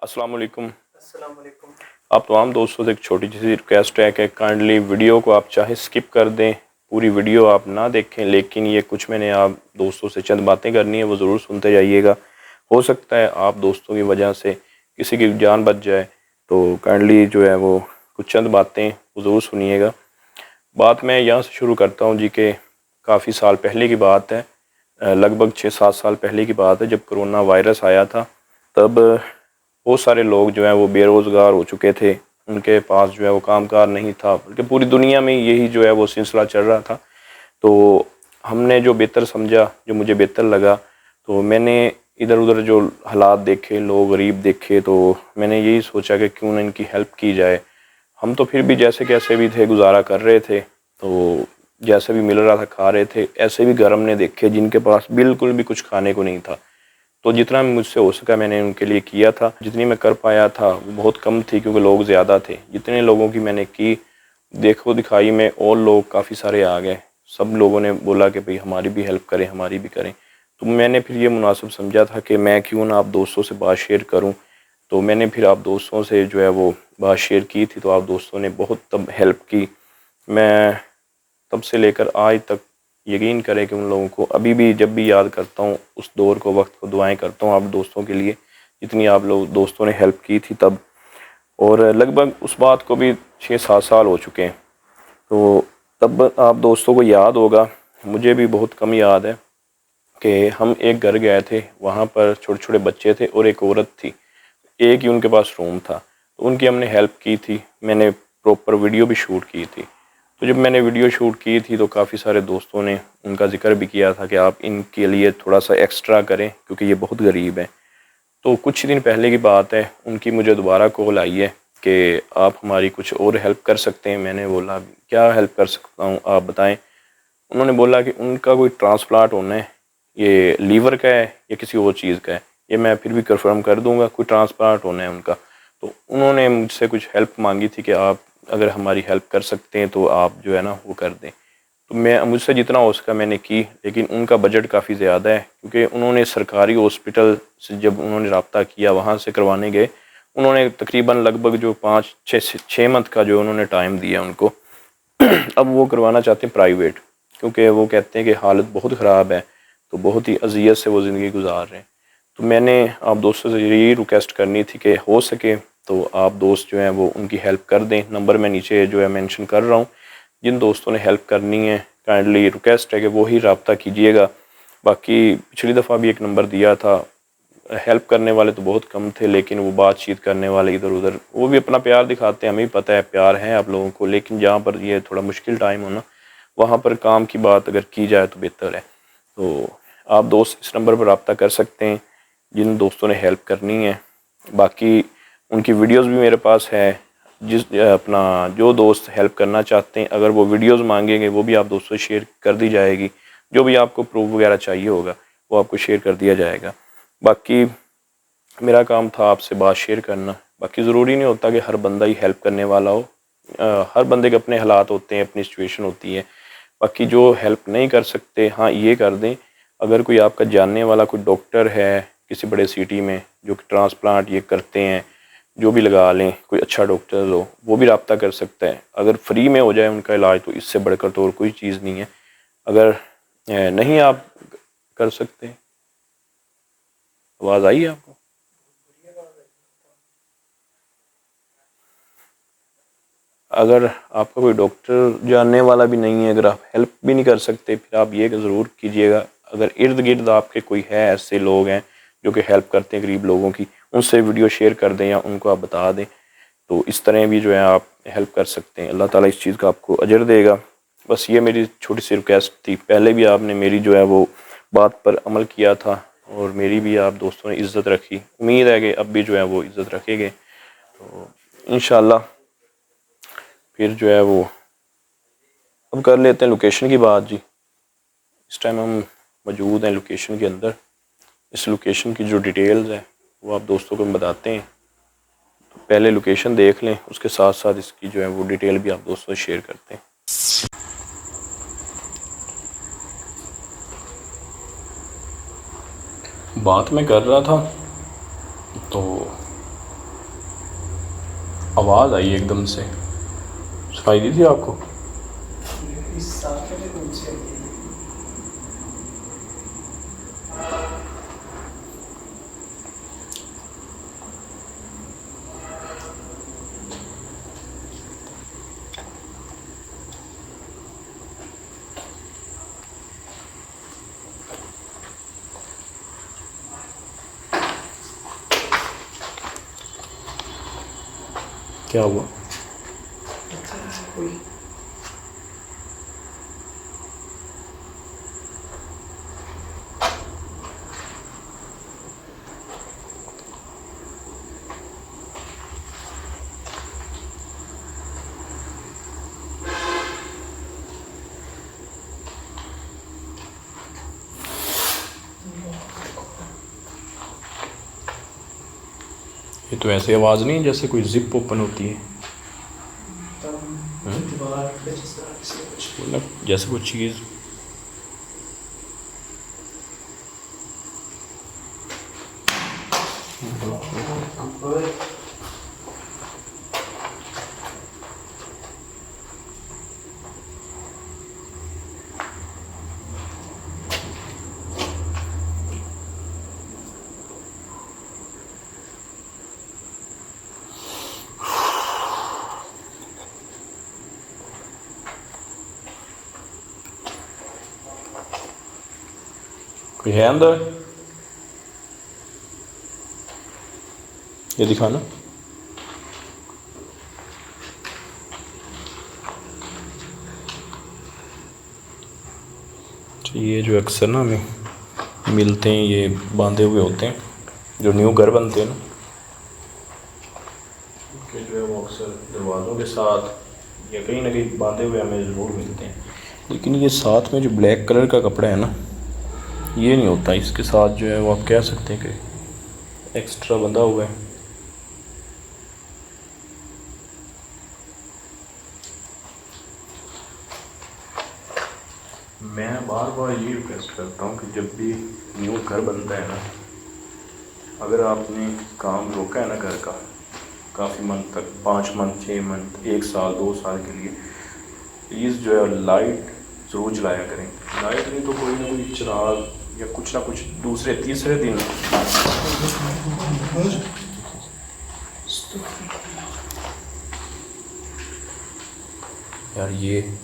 अस्सलाम वालेकुम। अस्सलाम वालेकुम। आप तमाम दोस्तों से एक छोटी सी रिक्वेस्ट है कि काइंडली वीडियो को आप चाहे स्किप कर दें, पूरी वीडियो आप ना देखें, लेकिन ये कुछ मैंने आप दोस्तों से चंद बातें करनी है वो ज़रूर सुनते जाइएगा। हो सकता है आप दोस्तों की वजह से किसी की जान बच जाए, तो काइंडली जो है वो कुछ चंद बातें वो ज़रूर सुनिएगा। बात मैं यहाँ से शुरू करता हूँ जी कि काफ़ी साल पहले की बात है, लगभग 6-7 साल पहले की बात है, जब कोरोना वायरस आया था। तब बहुत सारे लोग जो हैं वो बेरोज़गार हो चुके थे, उनके पास जो है वो कामकार नहीं था, बल्कि पूरी दुनिया में यही जो है वो सिलसिला चल रहा था। तो हमने जो बेहतर समझा, जो मुझे बेहतर लगा, तो मैंने इधर उधर जो हालात देखे, लोग गरीब देखे, तो मैंने यही सोचा कि क्यों ना इनकी हेल्प की जाए। हम तो फिर भी जैसे कैसे भी थे गुजारा कर रहे थे, तो जैसे भी मिल रहा था खा रहे थे। ऐसे भी घर हमने देखे जिनके पास बिल्कुल भी कुछ खाने को नहीं था, तो जितना मुझसे हो सका मैंने उनके लिए किया था। जितनी मैं कर पाया था वो बहुत कम थी, क्योंकि लोग ज़्यादा थे। जितने लोगों की मैंने की, देखो दिखाई में और लोग काफ़ी सारे आ गए। सब लोगों ने बोला कि भाई हमारी भी हेल्प करें, हमारी भी करें। तो मैंने फिर ये मुनासिब समझा था कि मैं क्यों ना आप दोस्तों से बात शेयर करूं। तो मैंने फिर आप दोस्तों से जो है वो बात शेयर की थी, तो आप दोस्तों ने बहुत तब हेल्प की। मैं तब से लेकर आज तक यकीन करें कि उन लोगों को अभी भी जब भी याद करता हूँ, उस दौर को, वक्त को दुआएं करता हूँ आप दोस्तों के लिए, जितनी आप लोग दोस्तों ने हेल्प की थी तब। और लगभग उस बात को भी 6-7 साल हो चुके हैं। तो तब आप दोस्तों को याद होगा, मुझे भी बहुत कम याद है कि हम एक घर गए थे, वहाँ पर छोटे छोटे बच्चे थे और एक औरत थी। एक ही उनके पास रूम था, तो उनकी हमने हेल्प की थी। मैंने प्रॉपर वीडियो भी शूट की थी। तो जब मैंने वीडियो शूट की थी तो काफ़ी सारे दोस्तों ने उनका ज़िक्र भी किया था कि आप इनके लिए थोड़ा सा एक्स्ट्रा करें, क्योंकि ये बहुत गरीब हैं। तो कुछ दिन पहले की बात है, उनकी मुझे दोबारा कॉल आई है कि आप हमारी कुछ और हेल्प कर सकते हैं। मैंने बोला क्या हेल्प कर सकता हूँ, आप बताएं। उन्होंने बोला कि उनका कोई ट्रांसप्लांट होना है, ये लीवर का है या किसी और चीज़ का है, ये मैं फिर भी कंफर्म कर दूंगा, कोई ट्रांसप्लांट होना है उनका। तो उन्होंने मुझसे कुछ हेल्प मांगी थी कि आप अगर हमारी हेल्प कर सकते हैं तो आप जो है ना वो कर दें। तो मैं मुझसे जितना हो सका मैंने की, लेकिन उनका बजट काफ़ी ज़्यादा है, क्योंकि उन्होंने सरकारी हॉस्पिटल से जब उन्होंने रब्ता किया, वहाँ से करवाने गए, उन्होंने तकरीबन लगभग जो 5-6 मंथ का जो उन्होंने टाइम दिया उनको। अब वो करवाना चाहते हैं प्राइवेट, क्योंकि वो कहते हैं कि हालत बहुत ख़राब है, तो बहुत ही अजियत से वो ज़िंदगी गुजार रहे हैं। तो मैंने आप दोस्तों से यही रिक्वेस्ट करनी थी कि हो सके तो आप दोस्त जो हैं वो उनकी हेल्प कर दें। नंबर मैं नीचे जो है मेंशन कर रहा हूँ। जिन दोस्तों ने हेल्प करनी है, काइंडली रिक्वेस्ट है कि वो ही रब्ता कीजिएगा। बाकी पिछली दफ़ा भी एक नंबर दिया था, हेल्प करने वाले तो बहुत कम थे, लेकिन वो बातचीत करने वाले इधर उधर, वो भी अपना प्यार दिखाते हैं, हमें भी पता है प्यार है आप लोगों को, लेकिन जहाँ पर ये थोड़ा मुश्किल टाइम हो ना, वहाँ पर काम की बात अगर की जाए तो बेहतर है। तो आप दोस्त इस नंबर पर रब्ता कर सकते हैं जिन दोस्तों ने हेल्प करनी है। बाकी उनकी वीडियोस भी मेरे पास है। जिस अपना जो दोस्त हेल्प करना चाहते हैं, अगर वो वीडियोस मांगेंगे वो भी आप दोस्तों से शेयर कर दी जाएगी। जो भी आपको प्रूफ वगैरह चाहिए होगा वो आपको शेयर कर दिया जाएगा। बाकी मेरा काम था आपसे बात शेयर करना। बाकी ज़रूरी नहीं होता कि हर बंदा ही हेल्प करने वाला हो। हर बंदे के अपने हालात होते हैं, अपनी सिचुएशन होती है। बाकी जो हेल्प नहीं कर सकते, हाँ ये कर दें, अगर कोई आपका जानने वाला कोई डॉक्टर है किसी बड़े सिटी में जो कि ट्रांसप्लांट ये करते हैं, जो भी लगा लें, कोई अच्छा डॉक्टर हो वो भी रब्ता कर सकता है। अगर फ्री में हो जाए उनका इलाज तो इससे बढ़कर तो और कोई चीज़ नहीं है। अगर नहीं आप कर सकते, आवाज़ आई है आपको? अगर आपका कोई डॉक्टर जानने वाला भी नहीं है, अगर आप हेल्प भी नहीं कर सकते, फिर आप ये ज़रूर कीजिएगा, अगर इर्द गिर्द आपके कोई है ऐसे लोग हैं जो कि हेल्प करते हैं गरीब लोगों की, उनसे वीडियो शेयर कर दें या उनको आप बता दें। तो इस तरह भी जो है आप हेल्प कर सकते हैं। अल्लाह ताला इस चीज़ का आपको अजर देगा। बस ये मेरी छोटी सी रिक्वेस्ट थी। पहले भी आपने मेरी जो है वो बात पर अमल किया था और मेरी भी आप दोस्तों ने इज़्ज़त रखी। उम्मीद है कि अब भी जो है वो इज़्ज़त रखेंगे। तो इंशाल्लाह फिर जो है वो अब कर लेते हैं लोकेशन की बात जी। इस टाइम हम मौजूद हैं लोकेशन के अंदर। इस लोकेशन की जो डिटेल्स है वो आप दोस्तों को हम बताते हैं। तो पहले लोकेशन देख लें, उसके साथ साथ इसकी जो है वो डिटेल भी आप दोस्तों से शेयर करते हैं। बात मैं कर रहा था, तो आवाज़ आई एकदम से, सुनाई दी थी आपको? इस साथ में कौन सी आई है? क्या हुआ? कोई ये तो ऐसी आवाज़ नहीं है जैसे कोई जिप ओपन होती है, दीवार पे जिस तरह से कुछ मतलब जैसे कोई चीज़। कोई है अंदर? ये दिखाना। तो ये जो अक्सर ना हमें मिलते हैं, ये बांधे हुए होते हैं, जो न्यू घर बनते हैं ना, कि जो है वो अक्सर दरवाज़ों के साथ या कहीं ना कहीं बांधे हुए हमें ज़रूर मिलते हैं। लेकिन ये साथ में जो ब्लैक कलर का कपड़ा है ना, ये नहीं होता इसके साथ, जो है वो आप कह सकते हैं कि एक्स्ट्रा बंधा हुआ है। मैं बार बार ये रिक्वेस्ट करता हूँ कि जब भी न्यू घर बनता है ना, अगर आपने काम रोका है ना घर का काफ़ी मंथ तक, 5 मंथ 6 मंथ 1 साल 2 साल के लिए, प्लीज़ जो है लाइट ज़रूर जलाया करें। लाइट नहीं तो कोई ना कोई चिराग या कुछ ना कुछ दूसरे तीसरे दिन यार ये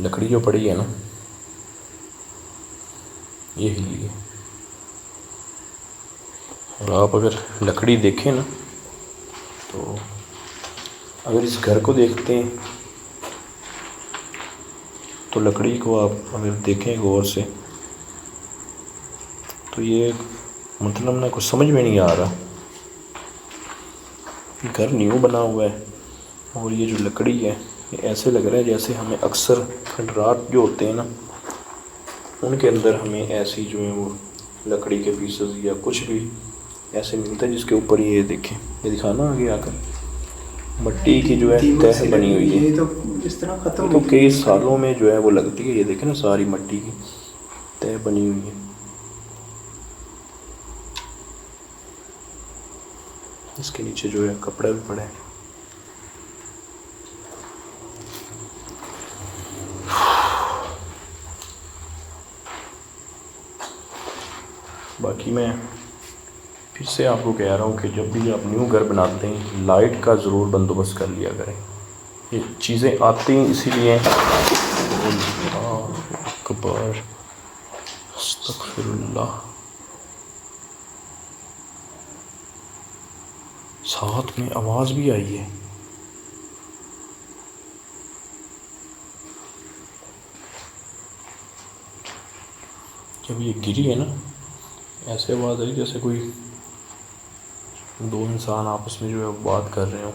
लकड़ी जो पड़ी है ना, ये हिली है। और आप अगर लकड़ी देखें ना, तो अगर इस घर को देखते हैं तो लकड़ी को आप अगर देखें गौर से, तो ये मतलब ना कुछ समझ में नहीं आ रहा। घर न्यू बना हुआ है और ये जो लकड़ी है, ये ऐसे लग रहा है जैसे हमें अक्सर खंडरात जो होते हैं ना, उनके अंदर हमें ऐसी जो है वो लकड़ी के पीसेस या कुछ भी ऐसे मिलता है, जिसके ऊपर ये देखें, ये दिखाना आगे आकर मट्टी की जो है तह बनी हुई है। ये तो इस तरह खत्म तो कई सालों में जो है वो लगती है, ये देखें ना सारी मट्टी की तह बनी हुई है। इसके नीचे जो है कपड़ा भी पड़ा है। बाकी मैं फिर से आपको कह रहा हूँ कि जब भी आप न्यू घर बनाते हैं, लाइट का ज़रूर बंदोबस्त कर लिया करें। ये चीज़ें आती हैं इसीलिए। अकबर, अस्तगफिरुल्लाह। साथ में आवाज़ भी आई है। जब ये गिरी है ना, ऐसे आवाज़ आई जैसे कोई दो इंसान आपस में जो है बात कर रहे हो।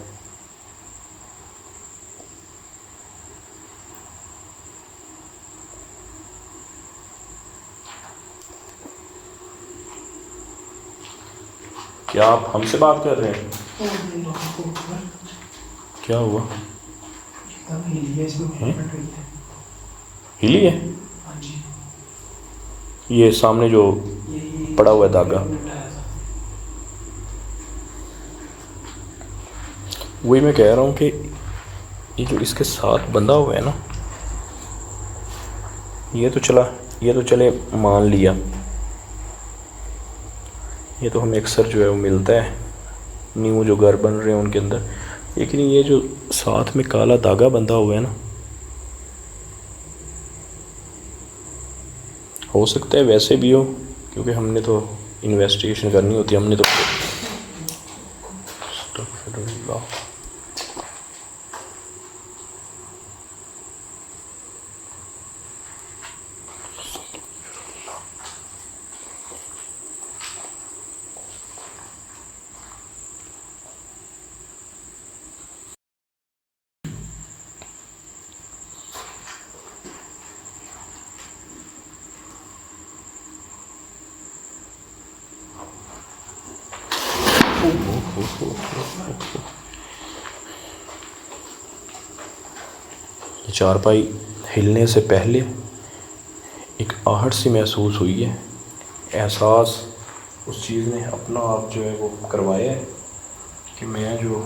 क्या आप हमसे बात कर रहे हैं? क्या हुआ? हिली है? ये सामने जो पड़ा हुआ है धागा, वही मैं कह रहा हूँ कि ये जो इसके साथ बंधा हुआ है ना, ये तो चले मान लिया, ये तो हमें अक्सर जो है वो मिलता है न्यू जो घर बन रहे हैं उनके अंदर। लेकिन ये जो साथ में काला धागा बंधा हुआ है ना, हो सकता है वैसे भी हो, क्योंकि हमने तो इन्वेस्टिगेशन करनी होती है, हमने तो अस्तगफिरुल्लाह। ये चारपाई हिलने से पहले एक आहट सी महसूस हुई है, एहसास उस चीज़ ने अपना आप जो है वो करवाया है कि मैं जो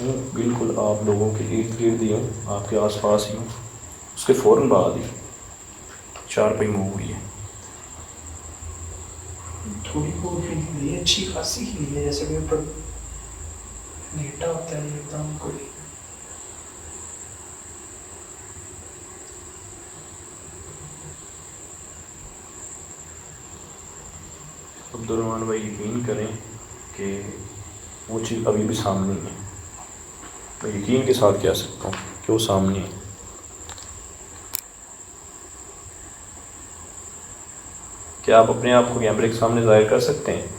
हूँ बिल्कुल आप लोगों के इर्द गिर्द ही हूँ, आपके आसपास ही हूँ। उसके फ़ौरन बाद ही चारपाई मूव हुई है। थोड़ी को हिली है, अच्छी खासी हिली है, जैसे कोई ऊपर लेटा होता है एकदम कोई। अब्दुर्रहमान भाई यकीन करें कि वो चीज़ अभी भी सामने है। मैं यकीन के साथ कह सकता हूँ कि वो सामने है। क्या आप अपने आप को कैमरे के सामने ज़ाहिर कर सकते हैं?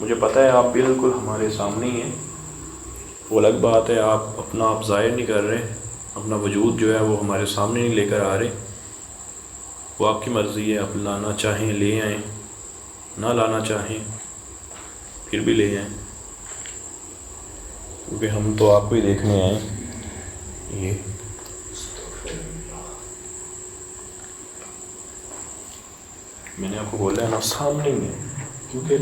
मुझे पता है आप बिल्कुल हमारे सामने ही हैं, वो अलग बात है आप अपना आप ज़ाहिर नहीं कर रहे, अपना वजूद जो है वो हमारे सामने नहीं लेकर आ रहे। वो आपकी मर्ज़ी है, आप लाना चाहें ले आएँ, ना लाना चाहें फिर भी ले आएँ, क्योंकि हम तो आपको ही देखने आए। ये मैंने आपको बोला है ना सामने ही है, क्योंकि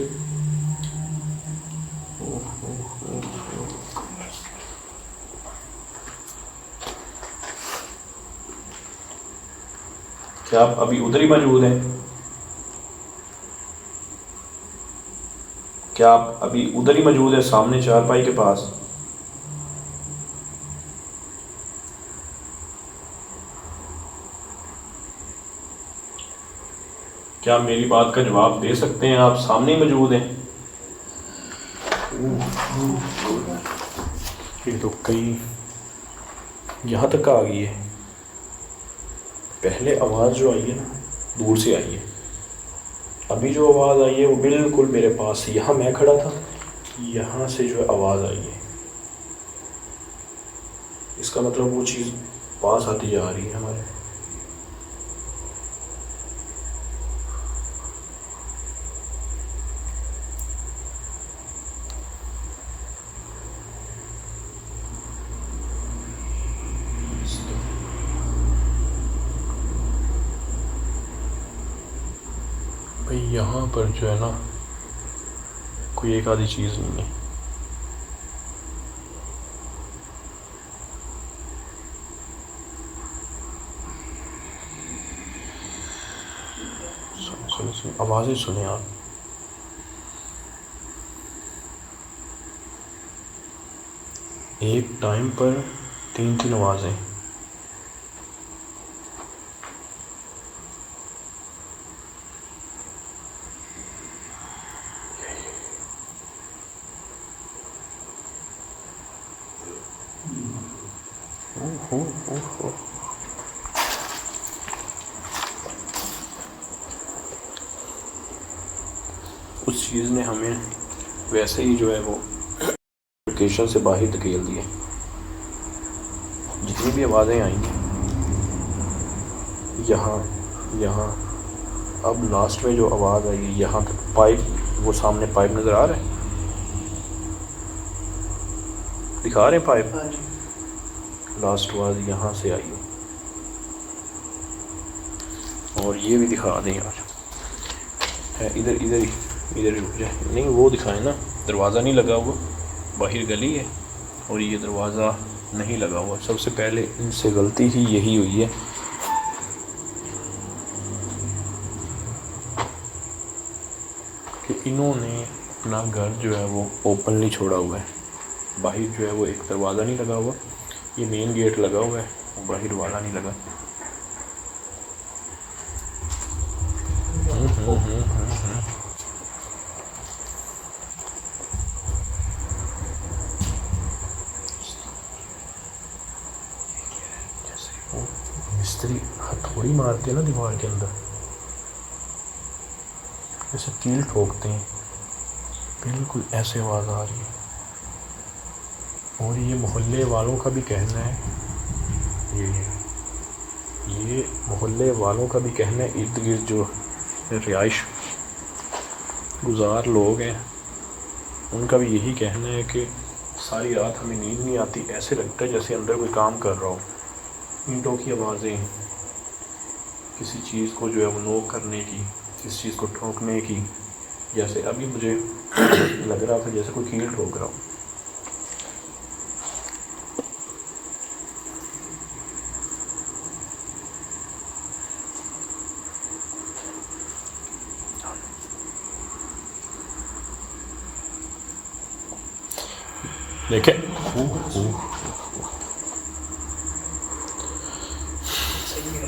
क्या आप अभी उधर ही मौजूद हैं? क्या आप अभी उधर ही मौजूद हैं सामने चारपाई के पास? क्या आप मेरी बात का जवाब दे सकते हैं? आप सामने ही मौजूद हैं। ये तो कहीं यहाँ तक आ गई है। पहले आवाज़ जो आई है ना दूर से आई है, अभी जो आवाज़ आई है वो बिल्कुल मेरे पास, यहाँ मैं खड़ा था, यहाँ से जो आवाज़ आई है, इसका मतलब वो चीज़ पास आती जा रही है हमारे। भाई यहाँ पर जो है ना कोई एक आधी चीज़ नहीं है। सुन आवाज़ें सुने आप। एक टाइम पर 3 आवाज़ें। उस चीज़ ने हमें वैसे ही जो है वो लोकेशन से बाहर धकेल दिए। जितनी भी आवाज़ें आई यहाँ अब लास्ट में जो आवाज़ आई यहाँ तक, पाइप, वो सामने पाइप नज़र आ रहा है, दिखा रहे हैं पाइप। लास्ट आवाज़ यहाँ से आई और ये भी दिखा दें यार, है इधर इधर ही रुक जाए। नहीं वो दिखाएं ना, दरवाज़ा नहीं लगा हुआ, बाहर गली है। और ये दरवाज़ा नहीं लगा हुआ। सबसे पहले इनसे गलती ही यही हुई है कि इन्होंने अपना घर जो है वो ओपनली छोड़ा हुआ है। बाहर जो है वो एक दरवाज़ा नहीं लगा हुआ, ये मेन गेट लगा हुआ है, बाहर वाला नहीं लगा। जैसे वो मिस्त्री हथौड़ी मारते हैं ना दीवार के अंदर, जैसे कील ठोकते हैं, बिल्कुल ऐसे आवाज़ आ रही है। और ये मोहल्ले वालों का भी कहना है, ये मोहल्ले वालों का भी कहना है, इर्द गिर्द जो रिहाइश गुजार लोग हैं उनका भी यही कहना है कि सारी रात हमें नींद नहीं आती, ऐसे लगता है जैसे अंदर कोई काम कर रहा हो। ईंटों की आवाज़ें, किसी चीज़ को जो है वो नोक करने की, किसी चीज़ को ठोकने की, जैसे अभी मुझे लग रहा था जैसे कोई कील ठोक रहा हो। देखे सही है,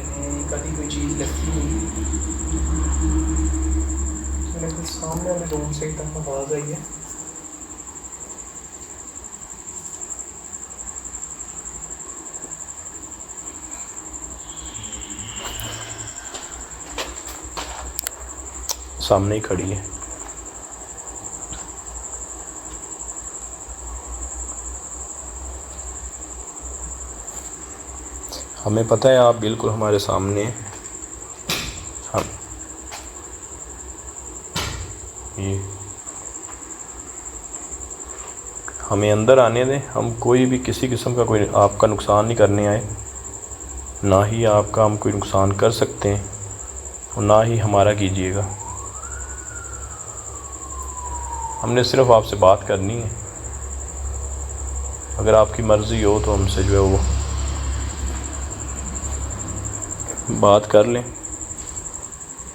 कभी कोई चीज़ लगती नहीं। मेरे सामने वाले रूम से एकदम आवाज़ आई है। सामने ही खड़ी है। हमें पता है आप बिल्कुल हमारे सामने हैं। हम ये हमें अंदर आने दें, हम कोई भी किसी किस्म का कोई आपका नुकसान नहीं करने आए, ना ही आपका हम कोई नुकसान कर सकते हैं और ना ही हमारा कीजिएगा। हमने सिर्फ आपसे बात करनी है, अगर आपकी मर्ज़ी हो तो हमसे जो है वो बात कर लें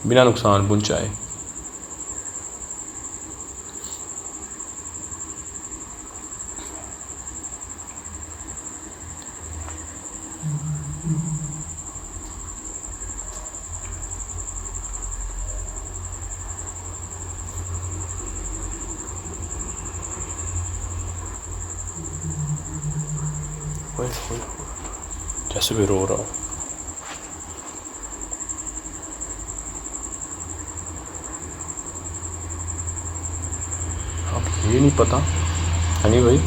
बिना नुकसान पहुंचाए। जैसे भी रो रहा हो। अब ये नहीं पता हनी भाई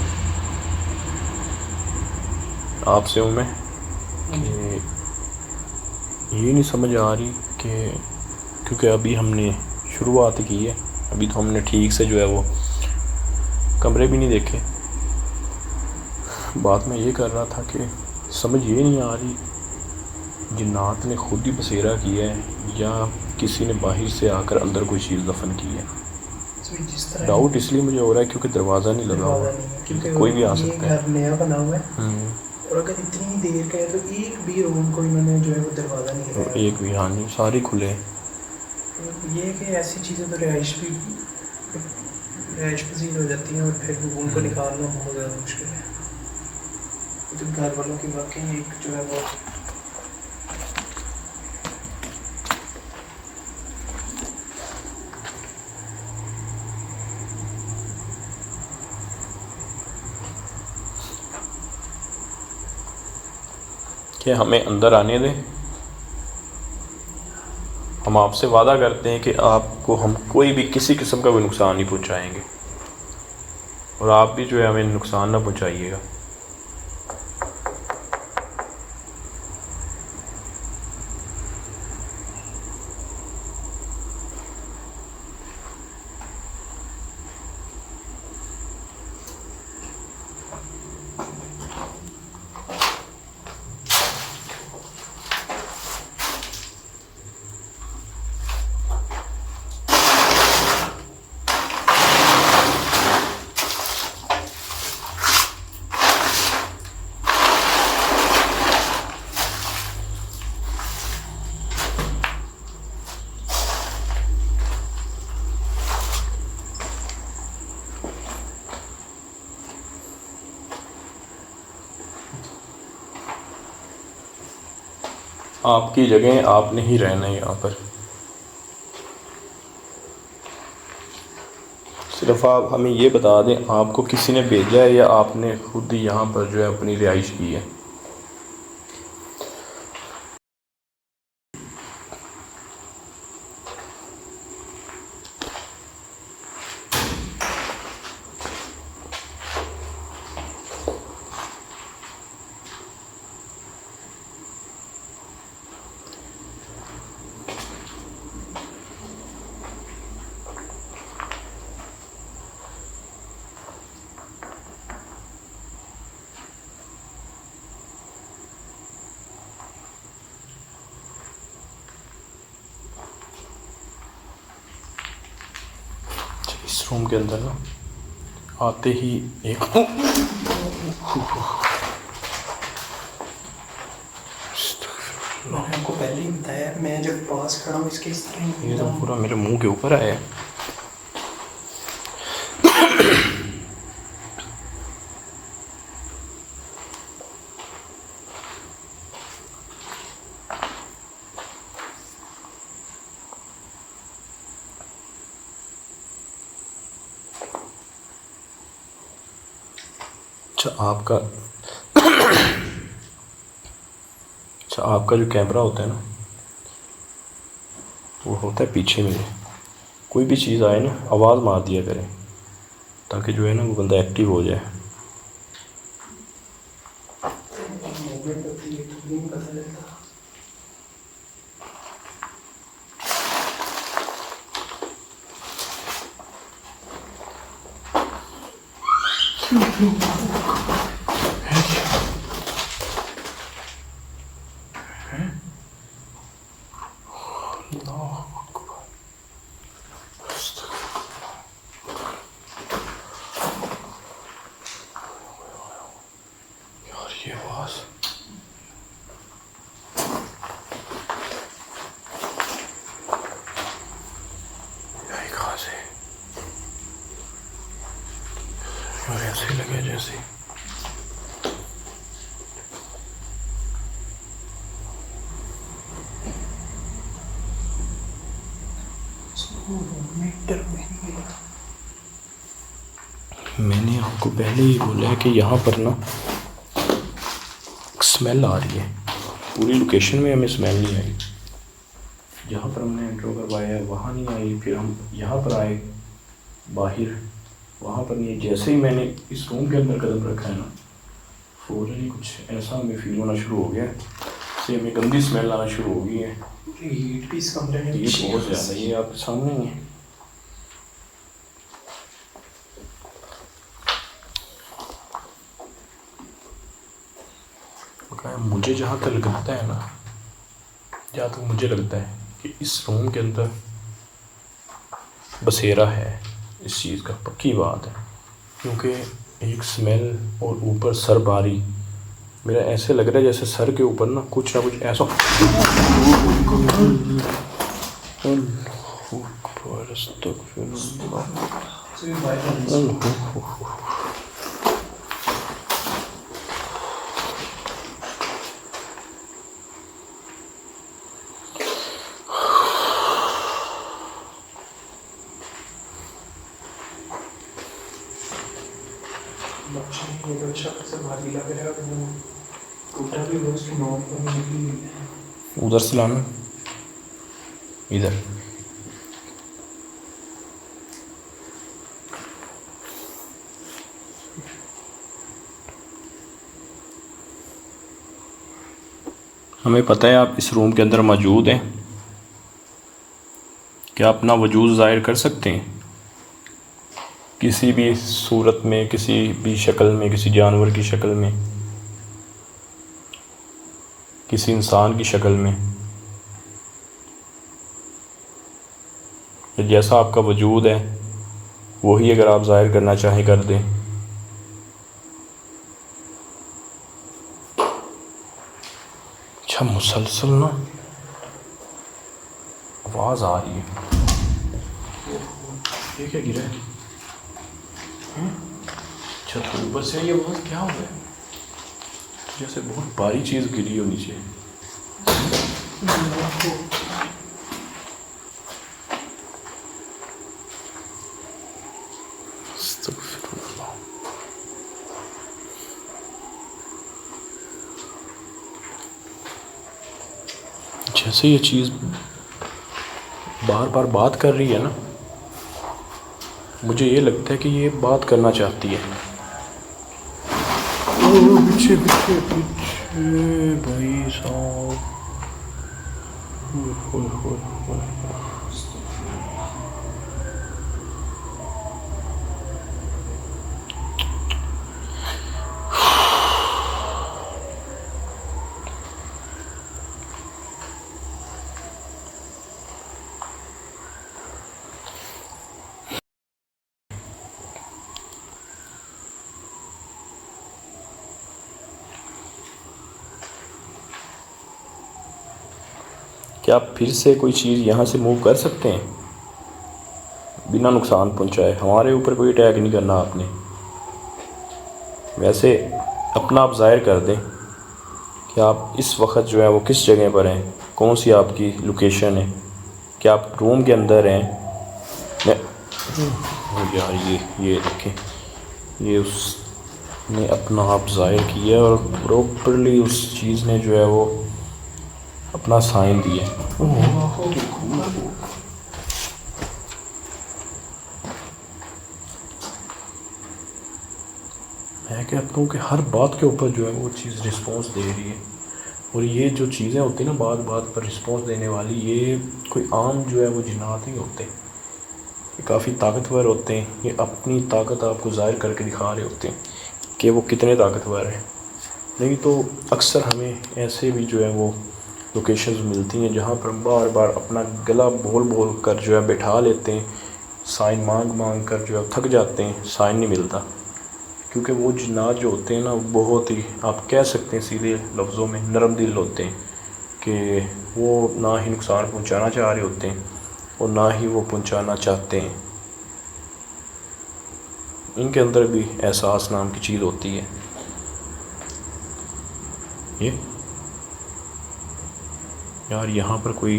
आपसे हूँ मैं कि ये नहीं समझ आ रही कि क्योंकि अभी हमने शुरुआत की है, अभी तो हमने ठीक से जो है वो कमरे भी नहीं देखे। बात में ये कर रहा था कि समझ ये नहीं आ रही जिन्नात ने खुद ही बसेरा किया है या किसी ने बाहर से आकर अंदर कोई चीज़ दफन की है। डाउट इसलिए मुझे हो रहा है क्योंकि दरवाज़ा नहीं लगा हुआ, क्योंकि कोई भी आ सकता है। घर नया बना हुआ है और अगर इतनी देर का है तो एक भी रूम को इन्होंने जो है वो दरवाज़ा नहीं लगाया। एक भी, हाँ नहीं, सारे खुले हैं। ये है कि ऐसी चीज़ें तो रिहाइश पसीन हो जाती हैं और फिर उनको निकालना बहुत ज़्यादा मुश्किल है। तो घर वालों की वाकई एक जो है वो कि हमें अंदर आने दें। हम आपसे वादा करते हैं कि आपको हम कोई भी किसी किस्म का भी नुकसान नहीं पहुंचाएंगे और आप भी जो है हमें नुकसान ना पहुंचाइएगा। आपकी जगह आपने ही रहना है यहाँ पर। सिर्फ आप हमें ये बता दें आपको किसी ने भेजा है या आपने खुद ही यहाँ पर जो है अपनी रिहाइश की है। इस रूम के अंदर ना आते ही एक मैंने आपको पहले ही बताया, मैं जब पास खड़ा हूँ इसके इस तरह ही ये तो पूरा मेरे मुंह के ऊपर आया है। अच्छा आपका जो कैमरा होता है ना वो होता है पीछे मेरे। कोई भी चीज़ आए ना आवाज़ मार दिया करें ताकि जो है ना वो बंदा एक्टिव हो जाए। मूवमेंट होती है तो नहीं पता चलता। यार ये आवाज़ यही कहाँ से यार ऐसे लगे जैसे मीटर में नहीं गया। मैंने आपको पहले ही बोला है कि यहाँ पर ना स्मेल आ रही है। पूरी लोकेशन में हमें स्मेल नहीं आई। जहाँ पर हमने इंट्रो करवाया वहाँ नहीं आई, फिर हम यहाँ पर आए बाहर वहाँ पर नहीं। जैसे ही मैंने इस रूम के अंदर कदम रखा है ना फ़ौरन ही कुछ ऐसा हमें फील होना शुरू हो गया से हमें गंदी स्मेल आना शुरू हो गई है। हीट भी इस कमरे में ये बहुत ज़्यादा, ये आपके सामने ही है। मुझे जहाँ तक लगता है ना, जहाँ तक मुझे लगता है कि इस रूम के अंदर बसेरा है, इस चीज़ का पक्की बात है। क्योंकि एक स्मेल और ऊपर सर भारी, मेरा ऐसे लग रहा है जैसे सर के ऊपर ना कुछ ऐसा भारी लग रहा है। वो टूटा भी वो उसकी नोक पर निकली हुई है। उधर से लाना, इधर हमें पता है आप इस रूम के अंदर मौजूद हैं। क्या अपना वजूद ज़ाहिर कर सकते हैं किसी भी सूरत में, किसी भी शक्ल में, किसी जानवर की शक्ल में, किसी इंसान की शक्ल में, जैसा आपका वजूद है वही अगर आप ज़ाहिर करना चाहें कर दें। अच्छा मुसलसल ना आवाज़ आ रही है। ये क्या गिरा है? अच्छा तो ऊपर से ये आवाज़ क्या हो गया? जैसे बहुत भारी चीज़ गिरी हो नीचे। जैसे ये चीज़ बार बार बात कर रही है ना, मुझे ये लगता है कि ये बात करना चाहती है। पीछे पीछे पीछे भाई साहब, क्या आप फिर से कोई चीज़ यहाँ से मूव कर सकते हैं बिना नुकसान पहुँचाए? हमारे ऊपर कोई अटैक नहीं करना आपने। वैसे अपना आप ज़ाहिर कर दें कि आप इस वक्त जो है वो किस जगह पर हैं, कौन सी आपकी लोकेशन है, क्या आप रूम के अंदर हैं? मैं यार ये देखें, ये उसने अपना आप ज़ाहिर किया और प्रॉपरली उस चीज़ ने जो है वो अपना साइन दिया। मैं कहता हूँ कि हर बात के ऊपर जो है वो चीज़ रिस्पॉन्स दे रही है। और ये जो चीज़ें होती हैं ना बात बात पर रिस्पॉन्स देने वाली, ये कोई आम जो है वो जिन्नात नहीं होते, ये काफ़ी ताकतवर होते हैं। ये अपनी ताकत आपको ज़ाहिर करके दिखा रहे होते हैं कि वो कितने ताकतवर हैं। नहीं तो अक्सर हमें ऐसे भी जो है वो लोकेशंस मिलती हैं जहाँ पर बार बार अपना गला बोल बोल कर जो है बैठा लेते हैं, साइन मांग मांग कर जो है थक जाते हैं, साइन नहीं मिलता। क्योंकि वो जिन्नात जो होते हैं ना, बहुत ही आप कह सकते हैं सीधे लफ्ज़ों में नरम दिल होते हैं कि वो ना ही नुकसान पहुंचाना चाह रहे होते हैं और ना ही वो पहुंचाना चाहते हैं। इनके अंदर भी एहसास नाम की चीज़ होती है। ये यार यहाँ पर कोई,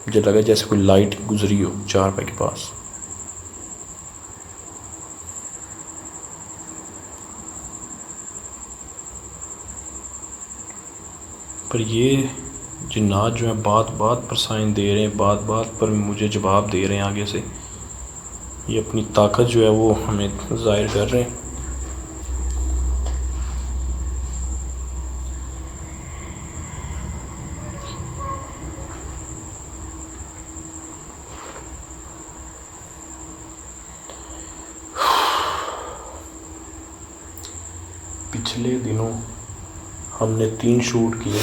मुझे लगा जैसे कोई लाइट गुजरी हो चारपाई के पास। पर ये जिन्नात जो है बात बात पर साइन दे रहे हैं, बात बात पर मुझे जवाब दे रहे हैं आगे से। ये अपनी ताकत जो है वो हमें ज़ाहिर कर रहे हैं। पिछले दिनों हमने 3 शूट किए।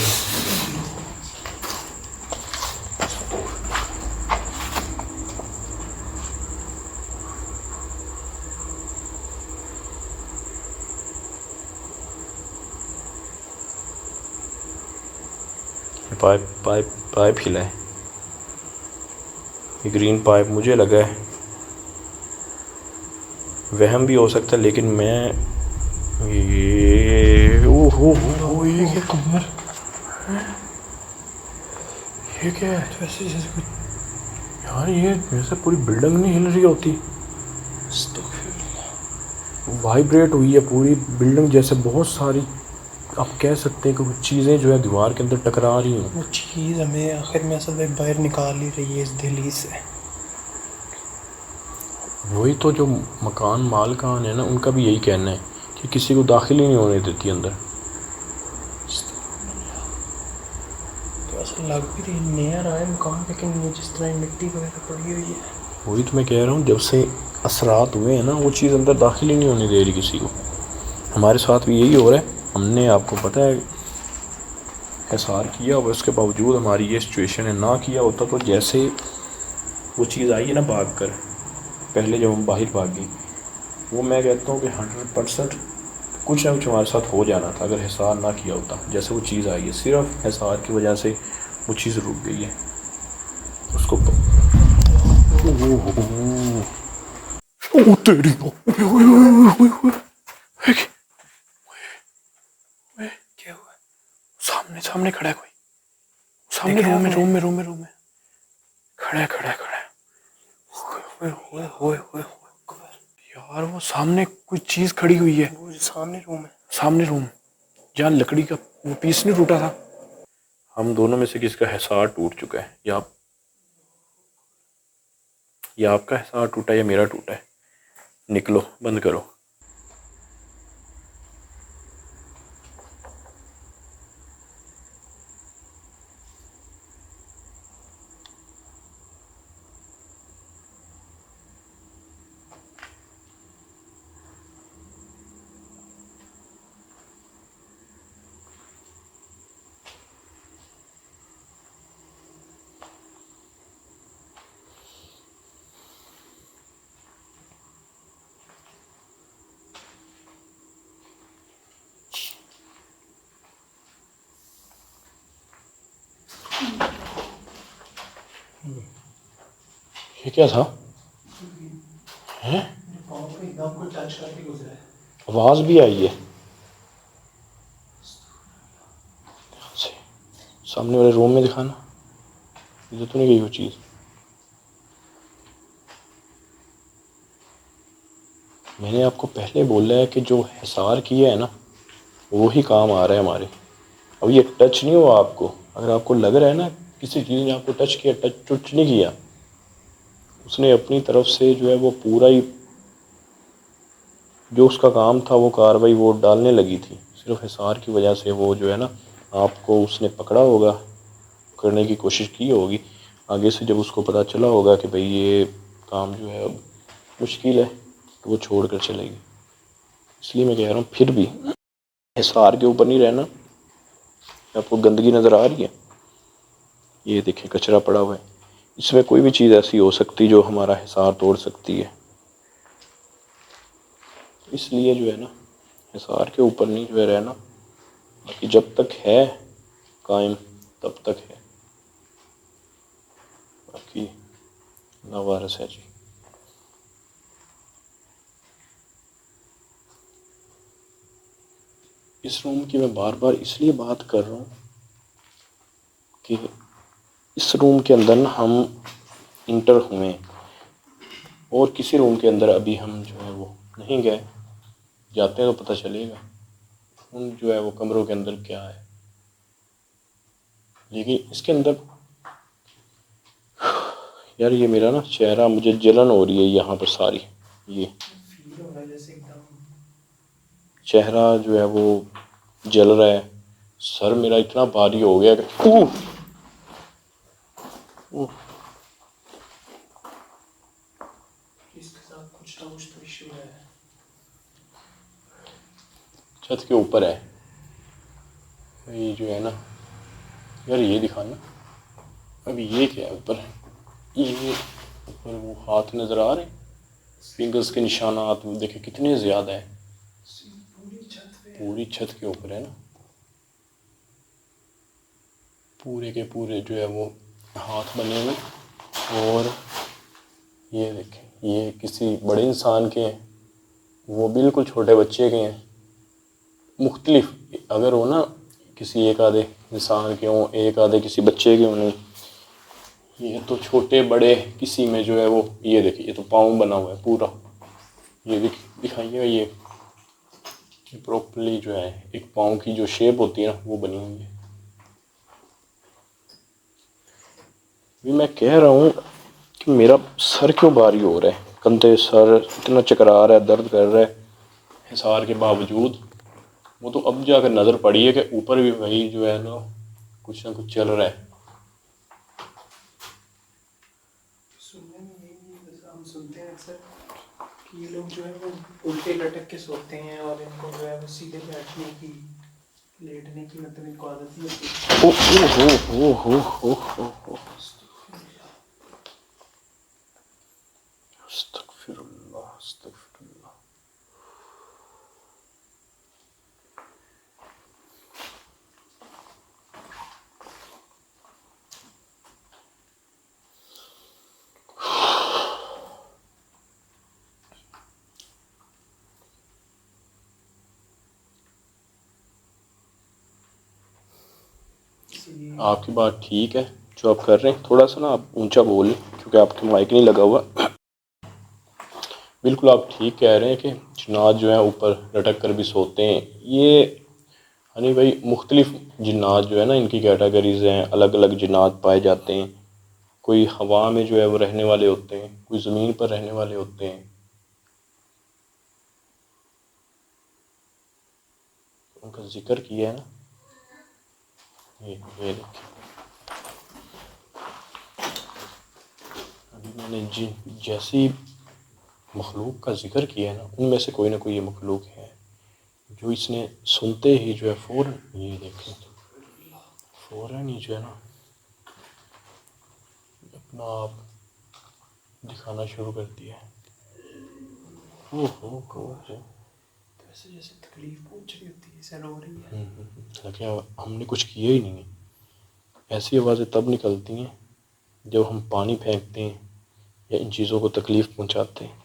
पाइप पाइप पाइप हिला है, ये ग्रीन पाइप मुझे लगा है वहम भी हो सकता है, लेकिन मैं ये ओहो ये क्या कमर, ये क्या है? वैसे जैसे कुछ यार ये जैसे पूरी बिल्डिंग नहीं हिल रही होती, वाइब्रेट हुई है पूरी बिल्डिंग जैसे। बहुत सारी आप कह सकते हैं कि कुछ चीज़ें जो है दीवार के अंदर टकरा रही हूँ। वो चीज़ हमें आखिर में असल में बाहर निकाल ही रही है इस दहलीज से। वही तो जो मकान मालिकान है ना, उनका भी यही कहना है कि किसी को दाखिल ही नहीं होने देती अंदर। तो ऐसा लग भी रही नया रहा है मकान, लेकिन ये जिस तरह मिट्टी वगैरह पड़ी हुई है, वही तो मैं कह रहा हूँ, जब से असरात हुए हैं ना वो चीज़ अंदर दाखिल ही नहीं होने दे रही किसी को। हमारे साथ भी यही हो रहा है। हमने आपको पता है एहसार किया और उसके बावजूद हमारी ये सिचुएशन है। ना किया होता तो जैसे वो चीज़ आई है ना भाग कर, पहले जब हम बाहर भागी, वो मैं कहता हूँ कि 100% कुछ ना कुछ हमारे साथ हो जाना था अगर एहसार ना किया होता। जैसे वो चीज़ आई है, सिर्फ एहसार की वजह से वो चीज़ रुक गई है। उसको तेरी क्या हुआ? सामने सामने खड़ा है कोई, सामने रूम में खड़ा है ओए यार वो सामने कोई चीज खड़ी हुई है। वो सामने रूम है। सामने रूम जहाँ लकड़ी का वो पीस नहीं टूटा था। हम दोनों में से किसका हिसार टूट चुका है, या आपका हिसार टूटा है या मेरा टूटा है। निकलो, बंद करो। ये क्या था? हैं? पाँव को एकदम को टच करके गुजरा है। आवाज भी आई है। सामने वाले रूम में दिखाना, इधर तो नहीं गई वो चीज। मैंने आपको पहले बोला है कि जो हिसार किया है ना वो ही काम आ रहा है हमारे। अब ये टच नहीं हुआ आपको, अगर आपको लग रहा है ना किसी चीज़ ने आपको टच किया, टच नहीं किया, उसने अपनी तरफ से जो है वो पूरा ही जो उसका काम था वो कार्रवाई वो डालने लगी थी। सिर्फ हिसार की वजह से वो जो है ना आपको उसने पकड़ा होगा, करने की कोशिश की होगी। आगे से जब उसको पता चला होगा कि भाई ये काम जो है अब मुश्किल है तो वो छोड़ कर चलेगी। इसलिए मैं कह रहा हूँ फिर भी हिसार के ऊपर नहीं रहना। आपको गंदगी नज़र आ रही है, ये देखें कचरा पड़ा हुआ है, इसमें कोई भी चीज़ ऐसी हो सकती जो हमारा हिसार तोड़ सकती है। इसलिए जो है ना हिसार के ऊपर नहीं जो है रहना, बाकी जब तक है कायम तब तक है, बाकी लावारिस है जी। इस रूम की मैं बार बार इसलिए बात कर रहा हूँ कि इस रूम के अंदर ना हम इंटर हुए और किसी रूम के अंदर अभी हम जो है वो नहीं गए। जाते हैं तो पता चलेगा उन जो है वो कमरों के अंदर क्या है। लेकिन इसके अंदर यार ये मेरा ना चेहरा, मुझे जलन हो रही है यहाँ पर सारी, ये फील हो रहा है जैसे एकदम चेहरा जो है वो जल रहा है। सर मेरा इतना भारी हो गया कि इसके साथ कुछ ना कुछ तो इश्यू है। छत के ऊपर है ये जो है ना। यार ये दिखाना अभी ये क्या है ऊपर, ये ऊपर वो हाथ नज़र आ रहे हैं, फिंगर्स के निशानात देखे कितने ज़्यादा है। पूरी छत पे पूरी छत के ऊपर है ना, पूरे के पूरे जो है वो हाथ बने हुए। और ये देखें ये किसी बड़े इंसान के हैं, वो बिल्कुल छोटे बच्चे के हैं। मुख्तलिफ अगर हो ना किसी एक आधे इंसान के हों, एक आधे किसी बच्चे के हों, नहीं ये तो छोटे बड़े किसी में जो है वो, ये देखिए ये तो पाँव बना हुआ है पूरा। ये दिखाइएगा ये प्रॉपर्ली जो है एक पाँव की जो शेप होती है ना वो बनी हुई है। भी मैं कह रहा हूँ कि मेरा सर क्यों भारी हो रहा है, कंधे सर इतना चकरा रहा है, दर्द कर रहा है हिसार के बावजूद। वो तो अब जाकर नज़र पड़ी है कि ऊपर भी वही जो है ना कुछ चल रहा है। सुनने में यही जैसा हम सुनते हैं अक्सर कि ये लोग जो है वो उल्टे लटक के सोते हैं और इनको जो है वो सीधे बैठने की लेटने की मतलब इनको आदत ही होती है। अस्तगफिरुल्लाह अस्तगफिरुल्लाह। इसीलिए आपकी बात ठीक है जो आप कर रहे हैं, थोड़ा सा ना आप ऊंचा बोलें क्योंकि आपके माइक नहीं लगा हुआ। बिल्कुल आप ठीक कह रहे हैं कि जिन्नात जो है ऊपर लटक कर भी सोते हैं। ये हनी भाई मुख्तलिफ जिन्नात जो है ना, इनकी कैटेगरीज़ हैं, अलग अलग जिन्नात पाए जाते हैं। कोई हवा में जो है वो रहने वाले होते हैं, कोई ज़मीन पर रहने वाले होते हैं। उनका जिक्र किया है ना, ये देखिए अभी मैंने जिन जैसी मखलूक का जिक्र किया है ना, उनमें से कोई ना कोई ये मखलूक है जो इसने सुनते ही जो है फ़ौरन, ये देखें फ़ौरन ही जो है ना अपना आप दिखाना शुरू कर दिया है। हो। तो ऐसे जैसे तकलीफ पहुंच रही होती है, ऐसे रो रही है। लेकिन हमने कुछ किया ही नहीं है। ऐसी आवाज़ें तब निकलती हैं जब हम पानी फेंकते हैं या इन चीज़ों को तकलीफ़ पहुंचाते हैं।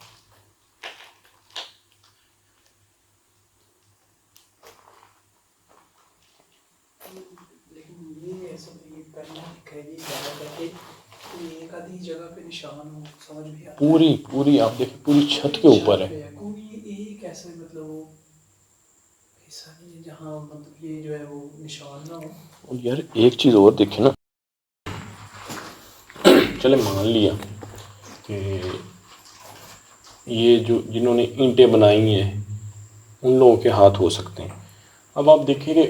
लेकिन ये ऐसा ये करना है, ये ज़्यादा करके ये एक आधी जगह पे निशान हो, समझ भी आता है। पूरी पूरी आप देखिए पूरी छत के ऊपर है। कोई एक ऐसा मतलब वो हिस्सा नहीं है जहाँ मतलब ये जो है वो निशान ना हो। और यार एक चीज़ और देखें ना, चले मान लिया कि ये जो जिन्होंने ईंटें बनाई हैं उन लोगों के हाथ हो सकते हैं। अब आप देखिए कि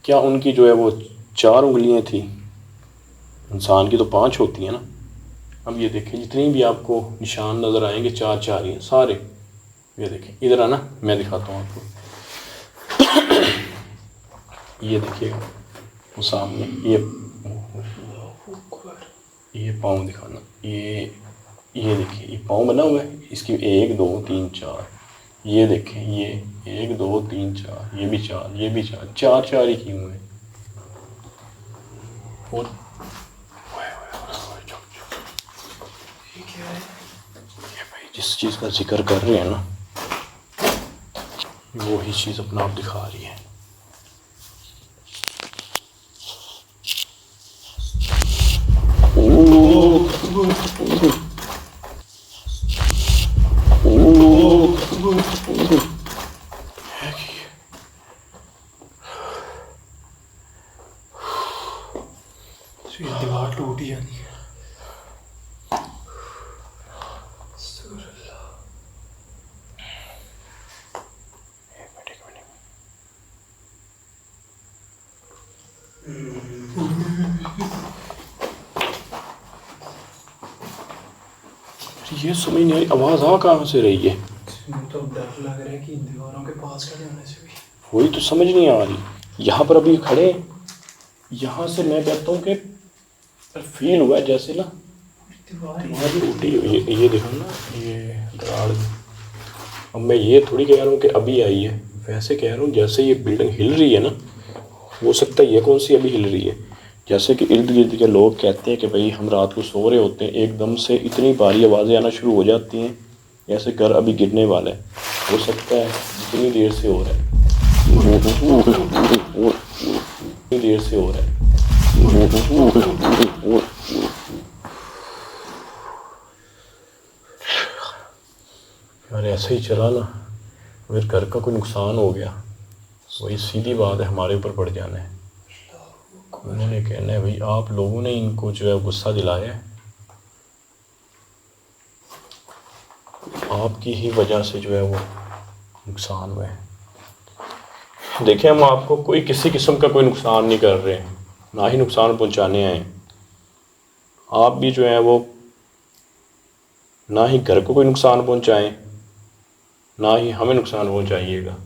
क्या उनकी जो है वो 4 उंगलियां थी, इंसान की तो 5 होती हैं ना। अब ये देखें जितनी भी आपको निशान नज़र आएंगे 4 4 ही हैं सारे। ये देखें इधर आना, मैं दिखाता हूँ आपको। ये देखिएगा वो सामने, ये पाँव दिखाना, ये देखिए ये पाँव बना हुआ है, इसकी 1 2 3 4। ये देखें ये 1 2 3 4, ये भी 4, ये भी 4, 4 4 ही किए हुए हैं। और ये क्या है? ये भाई जिस चीज़ का जिक्र कर रहे हैं ना, वही चीज़ अपना आप दिखा रही है। ये दीवार टूट ही जानी है। ये समझ नहीं आई आवाज़ आ कहाँ से रही है। तो डर लग रहा है कि दीवारों के पास खड़े होने से भी। वही तो समझ नहीं आ रही। यहाँ पर अभी खड़े, यहाँ से मैं कहता हूँ कि फील हुआ जैसे ना दीवार दीवार टूटी। ये देखो ना ये दरार। अब मैं ये थोड़ी कह रहा हूँ कि अभी आई है, वैसे कह रहा हूँ जैसे ये बिल्डिंग हिल रही है ना, हो सकता है ये कौन सी अभी हिल रही है। जैसे कि इर्द गिर्द के लोग कहते हैं कि भाई हम रात को सो रहे होते हैं, एकदम से इतनी भारी आवाज़ें आना शुरू हो जाती हैं जैसे घर अभी गिरने वाला है। हो सकता है इतनी देर से हो रहा है, इतनी देर से हो रहा है। यार ऐसे ही चला ना अगर घर का कोई नुकसान हो गया, वही सीधी बात है हमारे ऊपर पड़ जाना है। उन्होंने कहना है भाई आप लोगों ने इनको जो है गुस्सा दिलाया है, आपकी ही वजह से जो है वो नुकसान हुआ है। देखिए हम आपको कोई किसी किस्म का कोई नुकसान नहीं कर रहे हैं, ना ही नुकसान पहुंचाने आए। आप भी जो है वो ना ही घर को कोई नुकसान पहुंचाएं, ना ही हमें नुकसान पहुंचाइएगा।